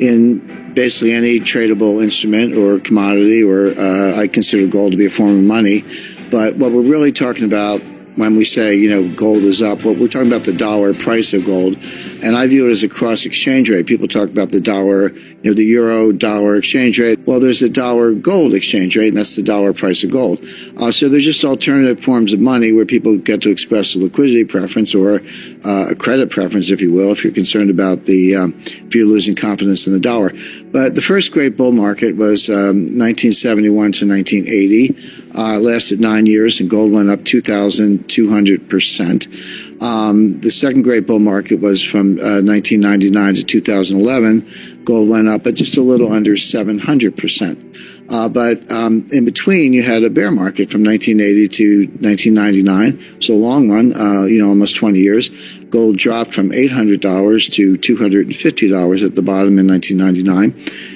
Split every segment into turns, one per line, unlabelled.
in basically any tradable instrument or commodity, or I consider gold to be a form of money. But what we're really talking about when we say, gold is up, we're talking about the dollar price of gold. And I view it as a cross exchange rate. People talk about the dollar, the euro dollar exchange rate. Well, there's a dollar gold exchange rate, and that's the dollar price of gold. So they're just alternative forms of money where people get to express a liquidity preference or a credit preference, if you will, if you're concerned about if you're losing confidence in the dollar. But the first great bull market was 1971 to 1980. Lasted 9 years, and gold went up 2,200%. The second great bull market was from 1999 to 2011. Gold went up at just a little under 700%. But in between, you had a bear market from 1980 to 1999. So a long one, almost 20 years. Gold dropped from $800 to $250 at the bottom in 1999.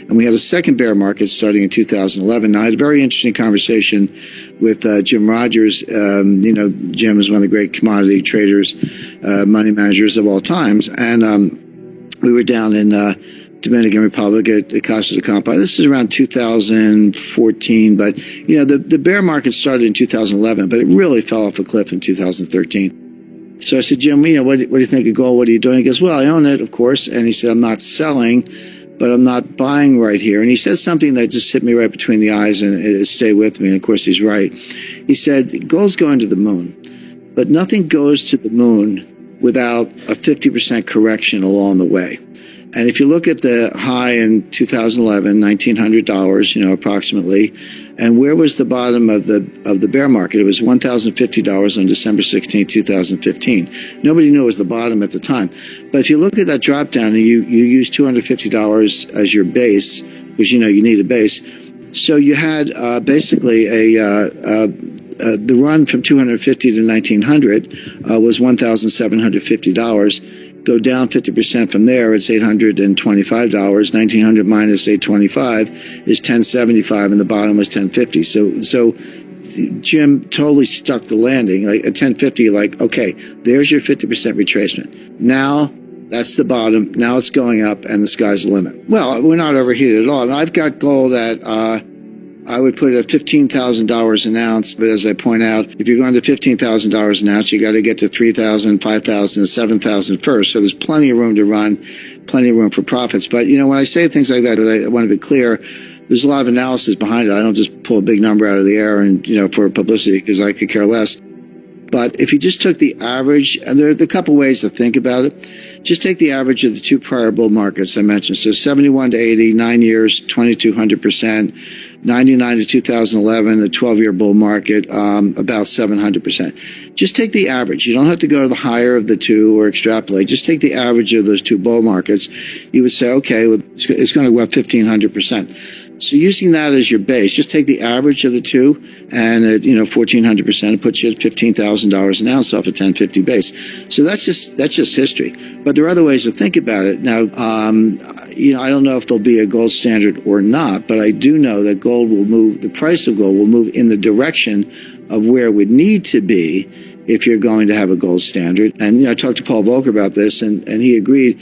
And we had a second bear market starting in 2011. Now, I had a very interesting conversation with Jim Rogers. Jim is one of the great commodity traders, money managers of all times. And we were down in Dominican Republic at Casa de Campo. This is around 2014, but the bear market started in 2011, but it really fell off a cliff in 2013. So I said, Jim, what do you think of gold? What are you doing? He goes, well, I own it, of course. And he said, I'm not selling, but I'm not buying right here. And he said something that just hit me right between the eyes and it stayed with me. And of course, he's right. He said, gold's going to the moon, but nothing goes to the moon without a 50% correction along the way. And if you look at the high in 2011, $1,900, approximately, and where was the bottom of the bear market? It was $1,050 on December 16, 2015. Nobody knew it was the bottom at the time. But if you look at that drop down and you use $250 as your base, which you need a base, so you had basically the run from 250 to 1900 was $1,750. Go down 50% from there, it's $825. 1900 minus 825 is 1075, and the bottom was 1050. So Jim totally stuck the landing. Like at 1050, okay, there's your 50% retracement. Now that's the bottom. Now it's going up, and the sky's the limit. Well, we're not overheated at all. I've got gold at I would put it at $15,000 an ounce, but as I point out, if you're going to $15,000 an ounce, you got to get to $3,000, $5,000, $7,000 first. So there's plenty of room to run, plenty of room for profits. But when I say things like that, I want to be clear. There's a lot of analysis behind it. I don't just pull a big number out of the air and for publicity, because I could care less. But if you just took the average, and there are a couple ways to think about it, just take the average of the two prior bull markets I mentioned. So 71 to 80, 9 years, 2,200%. 99 to 2011, a 12-year bull market, about 700%. Just take the average. You don't have to go to the higher of the two or extrapolate. Just take the average of those two bull markets. You would say, okay, well, it's going to go up 1,500%. So using that as your base, just take the average of the two, and at 1,400%, it puts you at $15,000 an ounce off a 1050 base. So that's just history. But there are other ways to think about it. Now, I don't know if there'll be a gold standard or not, but I do know that gold will move. The price of gold will move in the direction of where it would need to be if you're going to have a gold standard. And I talked to Paul Volcker about this, and he agreed.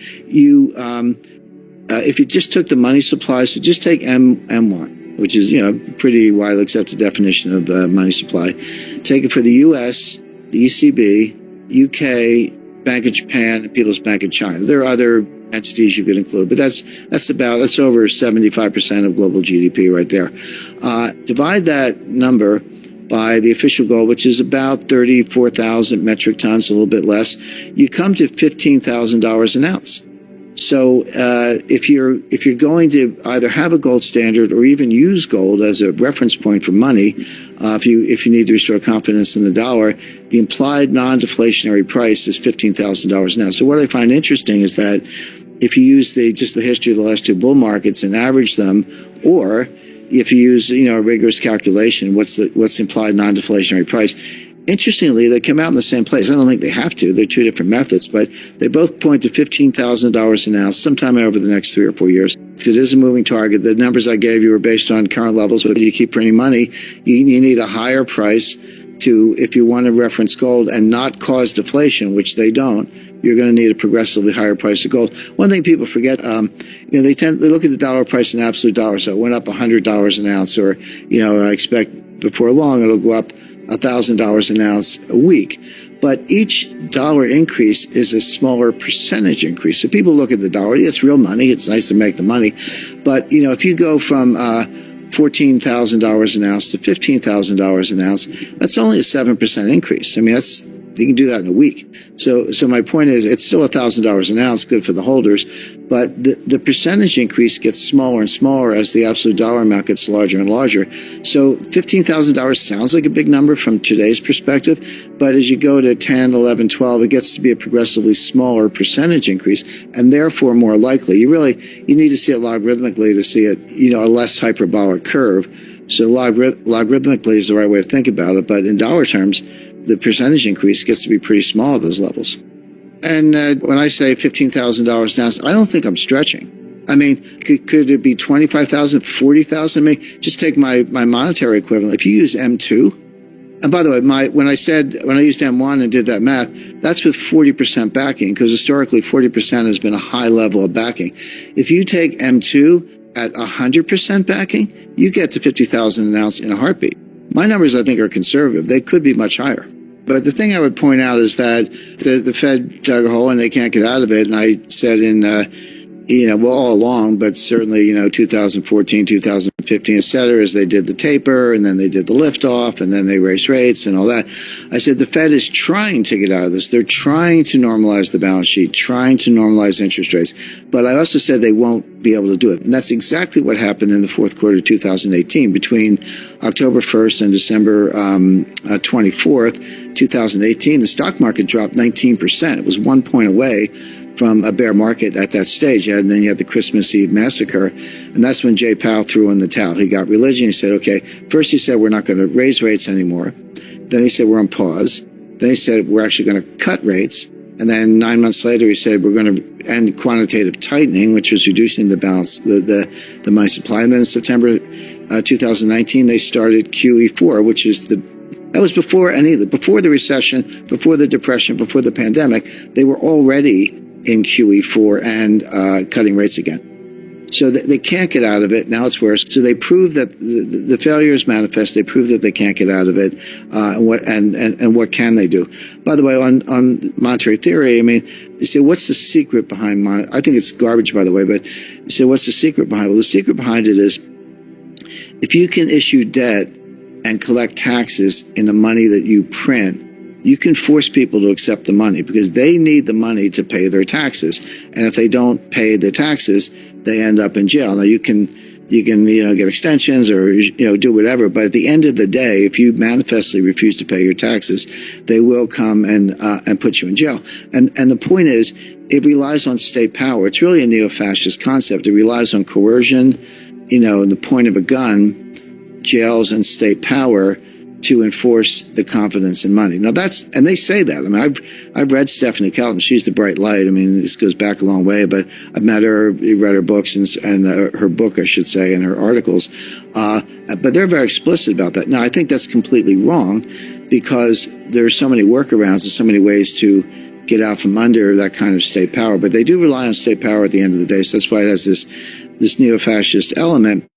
If you just took the money supply, so just take M1, which is pretty widely accepted definition of money supply. Take it for the U.S., the ECB, UK, Bank of Japan, and People's Bank of China. There are other entities you could include, but that's over 75% of global GDP right there. Divide that number by the official gold, which is about 34,000 metric tons, a little bit less. You come to $15,000 an ounce. So if you're going to either have a gold standard or even use gold as a reference point for money, if you need to restore confidence in the dollar, the implied non-deflationary price is $15,000 an ounce. So what I find interesting is that if you use just the history of the last two bull markets and average them, or if you use a rigorous calculation, what's the implied non-deflationary price? Interestingly, they come out in the same place. I don't think they have to. They're two different methods, but they both point to $15,000 an ounce sometime over the next 3 or 4 years. It is a moving target. The numbers I gave you are based on current levels, but if you keep printing money, you need a higher price if you want to reference gold and not cause deflation, which they don't, you're going to need a progressively higher price of gold. One thing people forget, they look at the dollar price in absolute dollars. So it went up $100 an ounce, or, I expect before long it'll go up $1,000 an ounce a week. But each dollar increase is a smaller percentage increase. So people look at the dollar, it's real money, it's nice to make the money. But, if you go from $14,000 an ounce to $15,000 an ounce, that's only a 7% increase. I mean, you can do that in a week. So my point is, it's still $1,000 an ounce, good for the holders, but the percentage increase gets smaller and smaller as the absolute dollar amount gets larger and larger. So $15,000 sounds like a big number from today's perspective, but as you go to 10, 11, 12, it gets to be a progressively smaller percentage increase, and therefore more likely. You need to see it logarithmically to see it, a less hyperbolic curve. So logarithmically is the right way to think about it, but in dollar terms, the percentage increase gets to be pretty small at those levels. And when I say $15,000 an ounce, I don't think I'm stretching. I mean, could it be 25,000, 40,000? I mean, just take my monetary equivalent. If you use M2, and by the way, when I used M1 and did that math, that's with 40% backing, because historically 40% has been a high level of backing. If you take M2 at 100% backing, you get to 50,000 an ounce in a heartbeat. My numbers, I think, are conservative. They could be much higher. But the thing I would point out is that the Fed dug a hole and they can't get out of it. And I said all along, but certainly, 2014, 2015, et cetera, as they did the taper and then they did the liftoff and then they raised rates and all that. I said the Fed is trying to get out of this. They're trying to normalize the balance sheet, trying to normalize interest rates. But I also said they won't be able to do it. And that's exactly what happened in the fourth quarter of 2018. Between October 1st and December 24th, 2018, the stock market dropped 19%. It was 1 point away from a bear market at that stage. And then you had the Christmas Eve massacre. And that's when Jay Powell threw in the towel. He got religion. He said, okay, first he said, we're not going to raise rates anymore. Then he said, we're on pause. Then he said, we're actually going to cut rates. And then 9 months later, he said, we're going to end quantitative tightening, which was reducing the balance, the money supply. And then in September 2019, they started QE4, which is that was before before the recession, before the depression, before the pandemic. They were already in QE4 and cutting rates again. So they can't get out of it. Now it's worse. So they prove that the failures manifest. They prove that they can't get out of it. And what can they do? By the way, on monetary theory, I mean, you say, what's the secret behind I think it's garbage, by the way, but you say, what's the secret behind it? Well, the secret behind it is if you can issue debt and collect taxes in the money that you print, you can force people to accept the money because they need the money to pay their taxes. And if they don't pay the taxes, they end up in jail. Now you can get extensions or do whatever, but at the end of the day, if you manifestly refuse to pay your taxes, they will come and put you in jail. And the point is, it relies on state power. It's really a neo-fascist concept. It relies on coercion, the point of a gun, jails, and state power to enforce the confidence in money. Now and they say that. I mean, I've read Stephanie Kelton. She's the bright light. I mean, this goes back a long way, but I've met her, read her books and her book, I should say, and her articles. But they're very explicit about that. Now, I think that's completely wrong because there are so many workarounds and so many ways to get out from under that kind of state power. But they do rely on state power at the end of the day. So that's why it has this neo-fascist element.